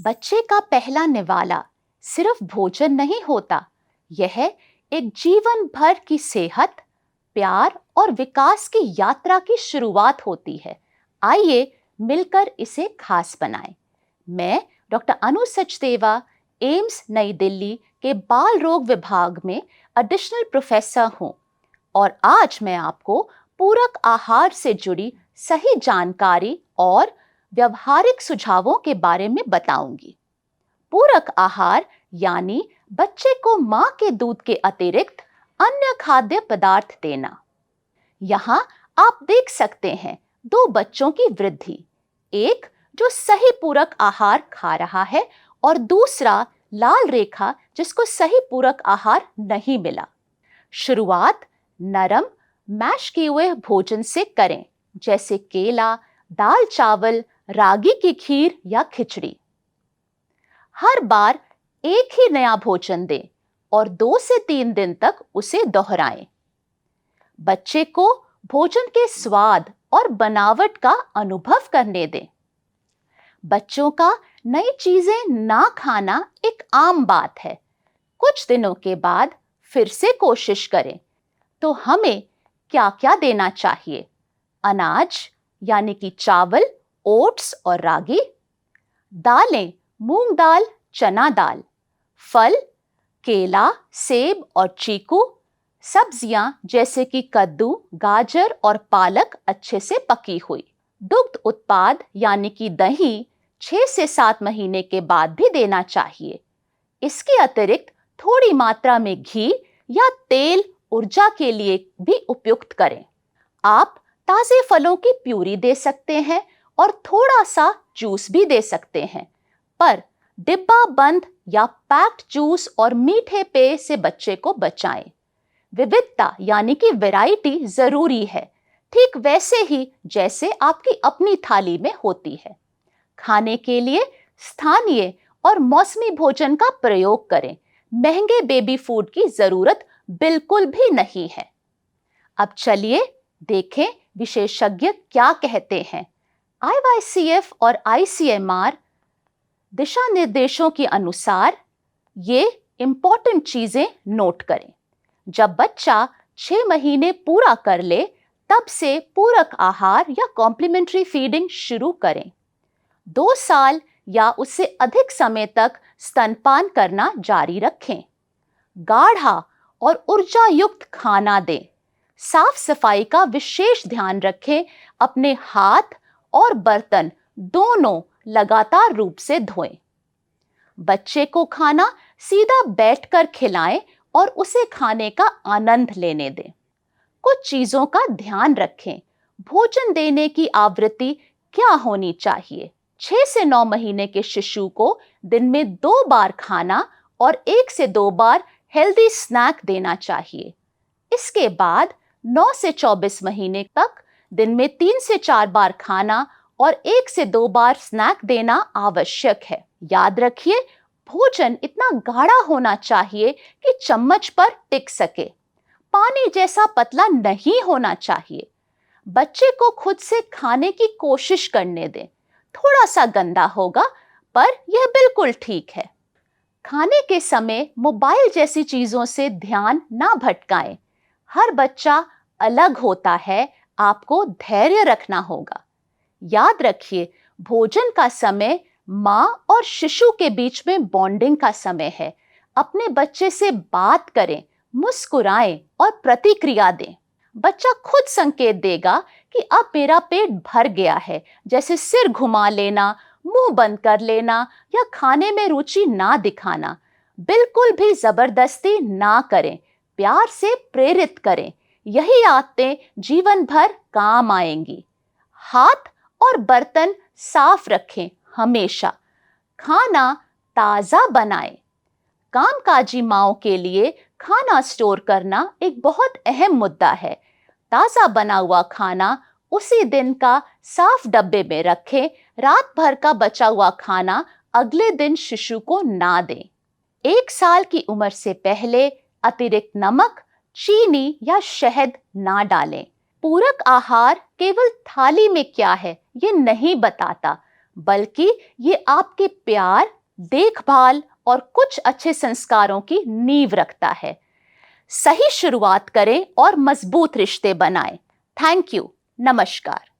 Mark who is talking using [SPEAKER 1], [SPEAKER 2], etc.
[SPEAKER 1] बच्चे का पहला निवाला सिर्फ भोजन नहीं होता, यह एक जीवन भर की सेहत, प्यार और विकास की यात्रा की शुरुआत होती है। आइए मिलकर इसे खास बनाएं। मैं डॉक्टर अनु सचदेवा, एम्स नई दिल्ली के बाल रोग विभाग में एडिशनल प्रोफेसर हूं और आज मैं आपको पूरक आहार से जुड़ी सही जानकारी और व्यवहारिक सुझावों के बारे में बताऊंगी। पूरक आहार यानी बच्चे को मां के दूध के अतिरिक्त अन्य खाद्य पदार्थ देना। यहाँ आप देख सकते हैं दो बच्चों की वृद्धि, एक जो सही पूरक आहार खा रहा है और दूसरा लाल रेखा जिसको सही पूरक आहार नहीं मिला। शुरुआत नरम मैश किए हुए भोजन से करें, जैसे केला, दाल चावल, रागी की खीर या खिचड़ी। हर बार एक ही नया भोजन दें और 2 से 3 दिन तक उसे दोहराएं। बच्चे को भोजन के स्वाद और बनावट का अनुभव करने दें। बच्चों का नई चीजें ना खाना एक आम बात है। कुछ दिनों के बाद फिर से कोशिश करें। तो हमें क्या-क्या देना चाहिए? अनाज यानी कि चावल, ओट्स और रागी, दालें, मूंग दाल, चना दाल, फल, केला, सेब और चीकू, सब्जियां जैसे कि कद्दू, गाजर और पालक अच्छे से पकी हुई, दुग्ध उत्पाद यानी कि दही 6 से 7 महीने के बाद भी देना चाहिए। इसके अतिरिक्त थोड़ी मात्रा में घी या तेल ऊर्जा के लिए भी उपयुक्त करें। आप ताजे फलों की प्यूरी दे सकते हैं और थोड़ा सा जूस भी दे सकते हैं, पर डिब्बा बंद या पैक्ड जूस और मीठे पेय से बच्चे को बचाएं। विविधता यानी कि वैरायटी जरूरी है, ठीक वैसे ही जैसे आपकी अपनी थाली में होती है। खाने के लिए स्थानीय और मौसमी भोजन का प्रयोग करें। महंगे बेबी फूड की जरूरत बिल्कुल भी नहीं है। अब चलिए देखें विशेषज्ञ क्या कहते हैं। IYCF और ICMR दिशा निर्देशों के अनुसार ये इंपॉर्टेंट चीजें नोट करें। जब बच्चा 6 महीने पूरा कर ले, तब से पूरक आहार या कॉम्प्लीमेंट्री फीडिंग शुरू करें। 2 साल या उससे अधिक समय तक स्तनपान करना जारी रखें। गाढ़ा और ऊर्जा युक्त खाना दें। साफ सफाई का विशेष ध्यान रखें। अपने हाथ और बर्तन दोनों लगातार रूप से धोएं। बच्चे को खाना सीधा बैठकर खिलाएं और उसे खाने का आनंद लेने दें। कुछ चीजों का ध्यान रखें। भोजन देने की आवृत्ति क्या होनी चाहिए? 6 से 9 महीने के शिशु को दिन में 2 बार खाना और 1 से 2 बार हेल्दी स्नैक देना चाहिए। इसके बाद 9 से 24 महीने तक दिन में 3 से 4 बार खाना और 1 से 2 बार स्नैक देना आवश्यक है। याद रखिए, भोजन इतना गाढ़ा होना चाहिए कि चम्मच पर टिक सके। पानी जैसा पतला नहीं होना चाहिए। बच्चे को खुद से खाने की कोशिश करने दें। थोड़ा सा गंदा होगा, पर यह बिल्कुल ठीक है। खाने के समय मोबाइल जैसी चीजों से ध्यान ना भटकाएं। हर बच्चा अलग होता है, आपको धैर्य रखना होगा। याद रखिए, भोजन का समय मां और शिशु के बीच में बॉन्डिंग का समय है। अपने बच्चे से बात करें, मुस्कुराएं और प्रतिक्रिया दें। बच्चा खुद संकेत देगा कि अब मेरा पेट भर गया है, जैसे सिर घुमा लेना, मुंह बंद कर लेना या खाने में रुचि ना दिखाना। बिल्कुल भी जबरदस्ती ना करें, प्यार से प्रेरित करें। यही आदतें जीवन भर काम आएंगी। हाथ और बर्तन साफ रखें हमेशा। खाना ताजा बनाएं। कामकाजी माओं के लिए खाना स्टोर करना एक बहुत अहम मुद्दा है। ताजा बना हुआ खाना उसी दिन का साफ डब्बे में रखें। रात भर का बचा हुआ खाना अगले दिन शिशु को ना दें। 1 साल की उम्र से पहले अतिरिक्त नमक, चीनी या शहद ना डालें। पूरक आहार केवल थाली में क्या है ये नहीं बताता, बल्कि ये आपके प्यार, देखभाल और कुछ अच्छे संस्कारों की नींव रखता है। सही शुरुआत करें और मजबूत रिश्ते बनाएं। Thank you. नमस्कार।